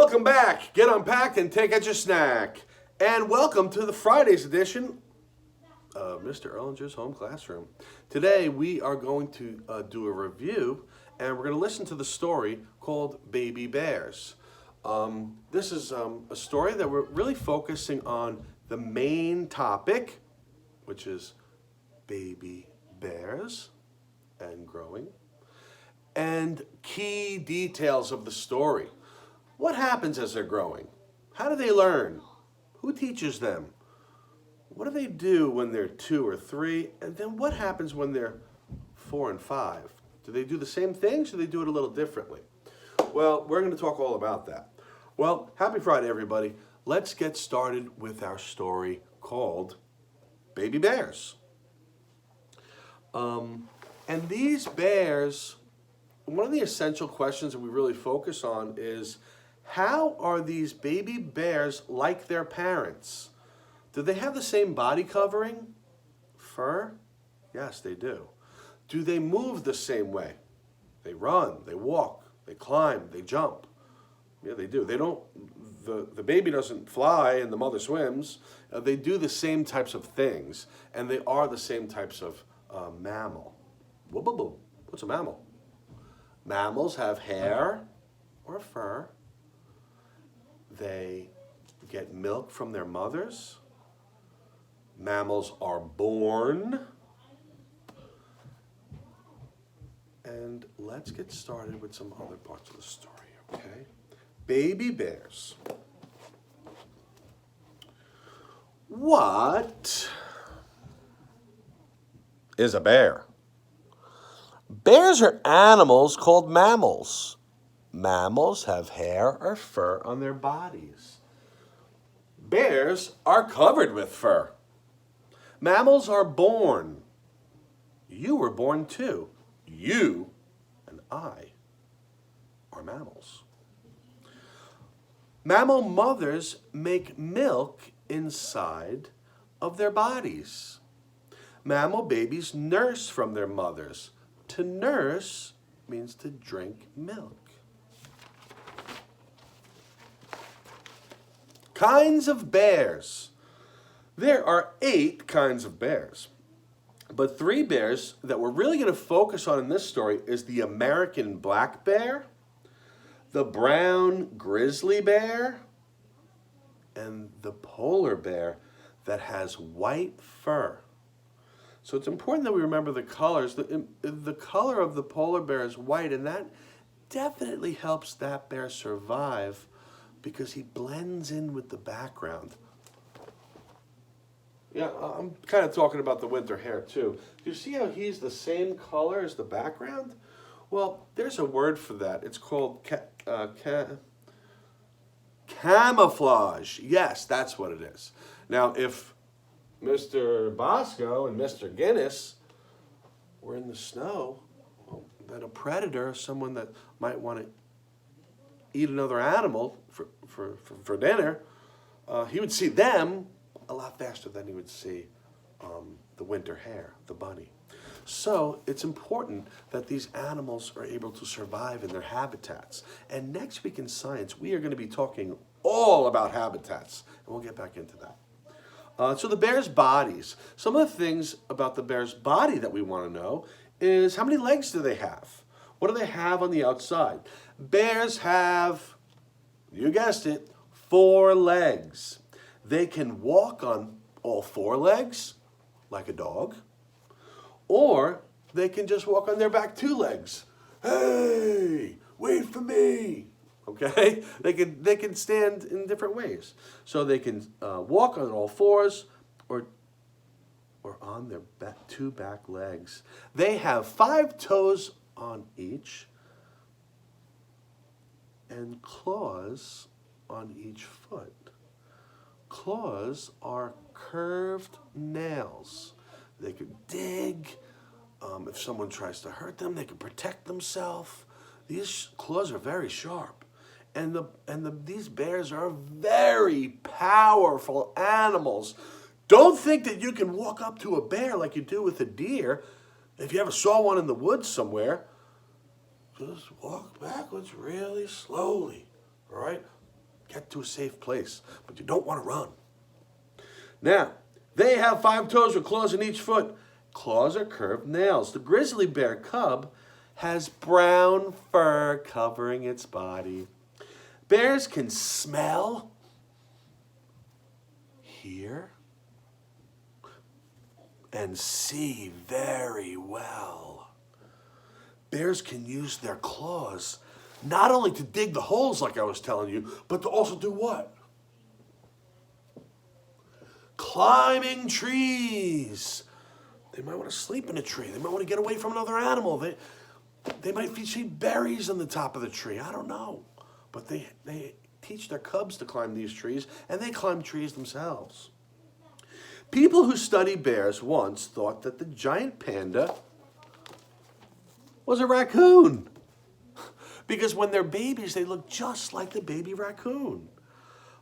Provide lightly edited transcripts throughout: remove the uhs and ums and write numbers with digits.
Welcome back. Get unpacked and take out your snack. And welcome to the Fridays edition of Mr. Erlinger's Home Classroom. Today we are going to do a review, and we're going to listen to the story called Baby Bears. This is a story that we're really focusing on the main topic, which is baby bears and growing, and key details of the story. What happens as they're growing? How do they learn? Who teaches them? What do they do when they're 2 or 3? And then what happens when they're 4 and 5? Do they do the same things, or do they do it a little differently? Well, we're going to talk all about that. Well, happy Friday, everybody. Let's get started with our story called Baby Bears. And these bears, one of the essential questions that we really focus on is, how are these baby bears like their parents? Do they have the same body covering? Fur? Yes, they do. Do they move the same way? They run, they walk, they climb, they jump. Yeah, they do. They don't, the baby doesn't fly and the mother swims. They do the same types of things, and they are the same types of mammal. What's a mammal? Mammals have hair or fur. They get milk from their mothers. Mammals are born. And let's get started with some other parts of the story, okay? Baby bears. What is a bear? Bears are animals called mammals. Mammals have hair or fur on their bodies. Bears are covered with fur. Mammals are born. You were born too. You and I are mammals. Mammal mothers make milk inside of their bodies. Mammal babies nurse from their mothers. To nurse means to drink milk. Kinds of bears. There are 8 kinds of bears. But 3 bears that we're really going to focus on in this story is the American black bear, the brown grizzly bear, and the polar bear that has white fur. So it's important that we remember the colors. The color of the polar bear is white, and that definitely helps that bear survive because he blends in with the background. Yeah, I'm kind of talking about the winter hair too. Do you see how he's the same color as the background? Well, there's a word for that. It's called camouflage. Yes, that's what it is. Now, if Mr. Bosco and Mr. Guinness were in the snow, well, then a predator, someone that might want to eat another animal for dinner, he would see them a lot faster than he would see the winter hare, the bunny. So it's important that these animals are able to survive in their habitats. And next week in science, we are going to be talking all about habitats, and we'll get back into that. So the bear's bodies. Some of the things about the bear's body that we want to know is, how many legs do they have? What do they have on the outside? Bears have, you guessed it, 4 legs. They can walk on all 4 legs, like a dog, or they can just walk on their back 2 legs. Hey, wait for me. Okay? They can stand in different ways. So they can walk on all 4s or on their 2 back legs. They have 5 toes on each and claws on each foot. Claws are curved nails. They could dig. If someone tries to hurt them, they can protect themselves. These claws are very sharp. And these bears are very powerful animals. Don't think that you can walk up to a bear like you do with a deer. If you ever saw one in the woods somewhere, just walk backwards really slowly, all right? get to a safe place, but you don't want to run. Now, they have 5 toes with claws in each foot. Claws are curved nails. The grizzly bear cub has brown fur covering its body. Bears can smell, hear, and see very well. Bears can use their claws not only to dig the holes like I was telling you, but to also do what? Climbing trees. They might want to sleep in a tree. They might want to get away from another animal. They might see berries on the top of the tree. I don't know. But they teach their cubs to climb these trees, and they climb trees themselves. People who study bears once thought that the giant panda was a raccoon. Because when they're babies, they look just like the baby raccoon.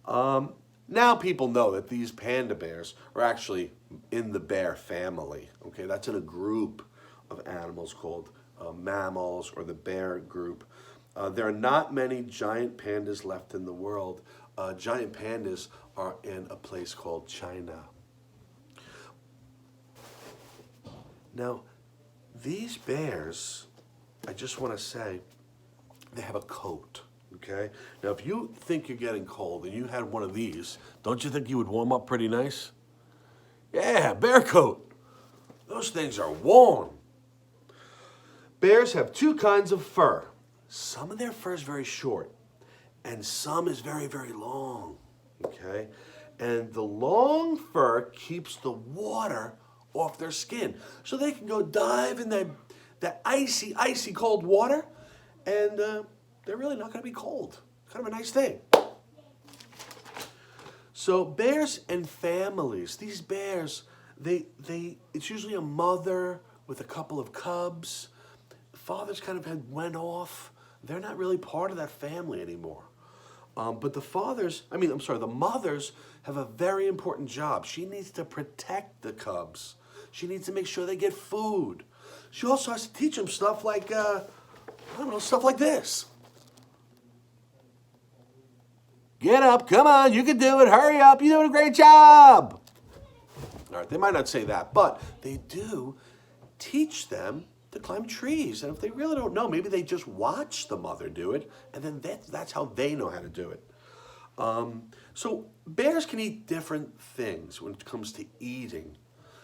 Now people know that these panda bears are actually in the bear family. Okay, that's in a group of animals called mammals, or the bear group. There are not many giant pandas left in the world. Giant pandas are in a place called China. Now, these bears, I just want to say, they have a coat. Okay? Now, if you think you're getting cold and you had one of these, don't you think you would warm up pretty nice? Yeah, bear coat. Those things are warm. Bears have 2 kinds of fur. Some of their fur is very short, and some is very, very long. Okay? And the long fur keeps the water off their skin, so they can go dive in that icy, icy cold water, and they're really not going to be cold. Kind of a nice thing. So bears and families, these bears, it's usually a mother with a couple of cubs. The fathers kind of went off. They're not really part of that family anymore. But the mothers have a very important job. She needs to protect the cubs. She needs to make sure they get food. She also has to teach them stuff like, stuff like this. Get up, come on, you can do it, hurry up, you're doing a great job. All right, they might not say that, but they do teach them to climb trees. And if they really don't know, maybe they just watch the mother do it, and then that's how they know how to do it. So bears can eat different things when it comes to eating.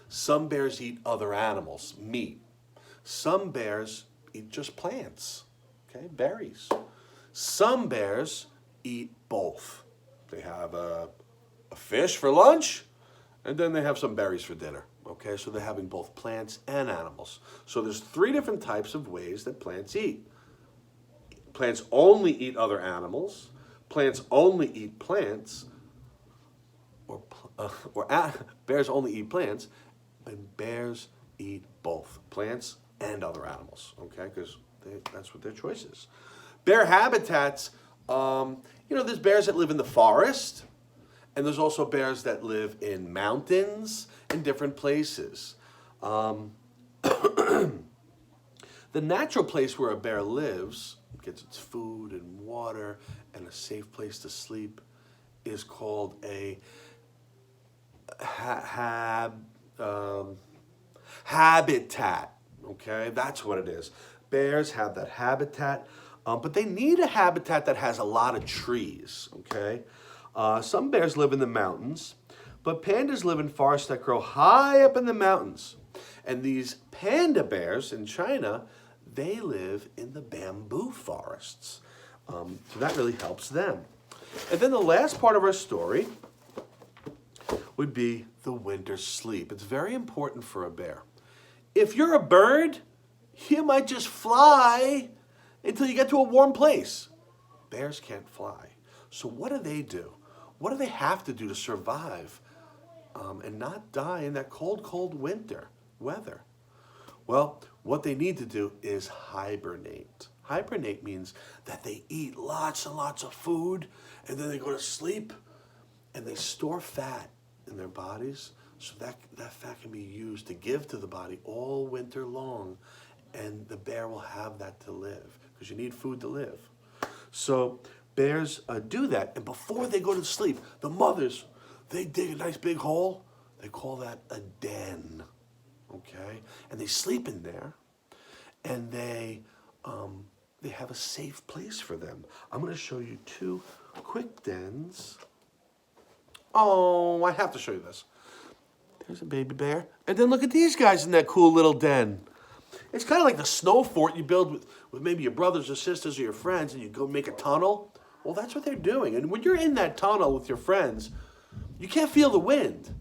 Some bears eat other animals, meat. Some bears eat just plants, okay, berries. Some bears eat both. They have a fish for lunch, and then they have some berries for dinner. Okay, so they're having both plants and animals. So there's 3 different types of ways that plants eat. Plants only eat other animals. Plants only eat plants. Bears only eat plants, and bears eat both plants and other animals. Okay, because that's what their choice is. Bear habitats. There's bears that live in the forest, and there's also bears that live in mountains in different places. The natural place where a bear lives, gets its food and water and a safe place to sleep, is called a habitat. Okay, that's what it is. Bears have that habitat. But they need a habitat that has a lot of trees, okay? Some bears live in the mountains, but pandas live in forests that grow high up in the mountains. And these panda bears in China, they live in the bamboo forests. So that really helps them. And then the last part of our story would be the winter sleep. It's very important for a bear. If you're a bird, you might just fly until you get to a warm place. Bears can't fly. So what do? What do they have to do to survive and not die in that cold, cold winter weather? Well, what they need to do is hibernate. Hibernate means that they eat lots and lots of food, and then they go to sleep, and they store fat in their bodies, so that fat can be used to give to the body all winter long, and the bear will have that to live, because you need food to live. So bears do that. And before they go to sleep, the mothers, they dig a nice big hole. They call that a den, okay? And they sleep in there, and they have a safe place for them. I'm going to show you 2 quick dens. Oh, I have to show you this. There's a baby bear. And then look at these guys in that cool little den. It's kind of like the snow fort you build with maybe your brothers or sisters or your friends, and you go make a tunnel. Well, that's what they're doing. And when you're in that tunnel with your friends, you can't feel the wind.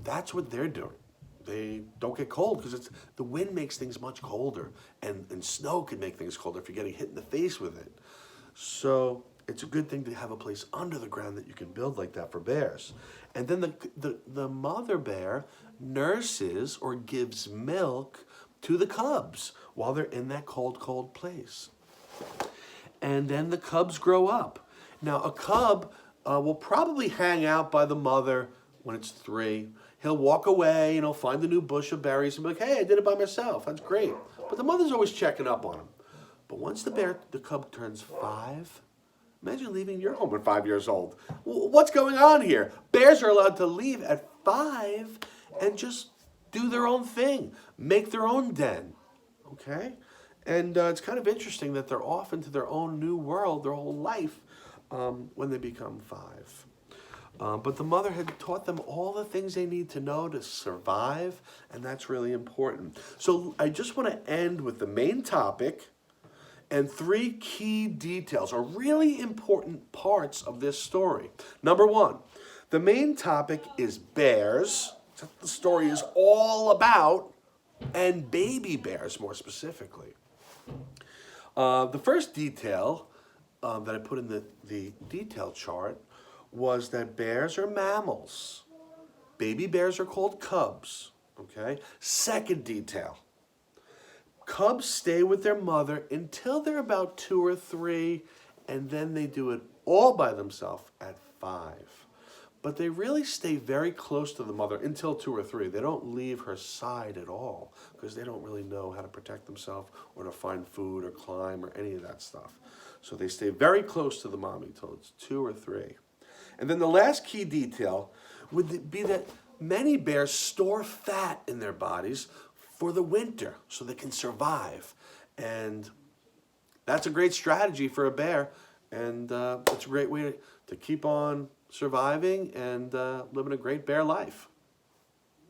That's what they're doing. They don't get cold because the wind makes things much colder, and snow can make things colder if you're getting hit in the face with it. So it's a good thing to have a place under the ground that you can build like that for bears. And then the mother bear nurses or gives milk to the cubs while they're in that cold, cold place. And then the cubs grow up. Now, a cub will probably hang out by the mother when it's 3. He'll walk away, find a new bush of berries and be like, hey, I did it by myself. That's great. But the mother's always checking up on him. But once the cub turns 5, imagine leaving your home at 5 years old. What's going on here? Bears are allowed to leave at 5 and just do their own thing, make their own den, okay? And it's kind of interesting that they're off into their own new world their whole life when they become 5. But the mother had taught them all the things they need to know to survive, and that's really important. So I just want to end with the main topic and 3 key details, or really important parts of this story. Number 1, the main topic is bears. That's what the story is all about, and baby bears more specifically. The first detail that I put in the detail chart was that bears are mammals. Baby bears are called cubs, okay? Second detail, cubs stay with their mother until they're about 2 or 3, and then they do it all by themselves at 5. But they really stay very close to the mother until 2 or 3. They don't leave her side at all because they don't really know how to protect themselves or to find food or climb or any of that stuff. So they stay very close to the mommy until it's 2 or 3. And then the last key detail would be that many bears store fat in their bodies for the winter so they can survive. And that's a great strategy for a bear. And it's a great way to keep on surviving and living a great bear life.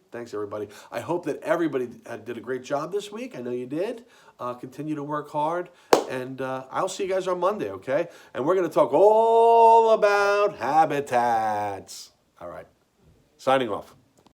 Thanks, everybody. I hope that everybody did a great job this week. I know you did. Continue to work hard. And I'll see you guys on Monday, okay? And we're going to talk all about habitats. All right. Signing off.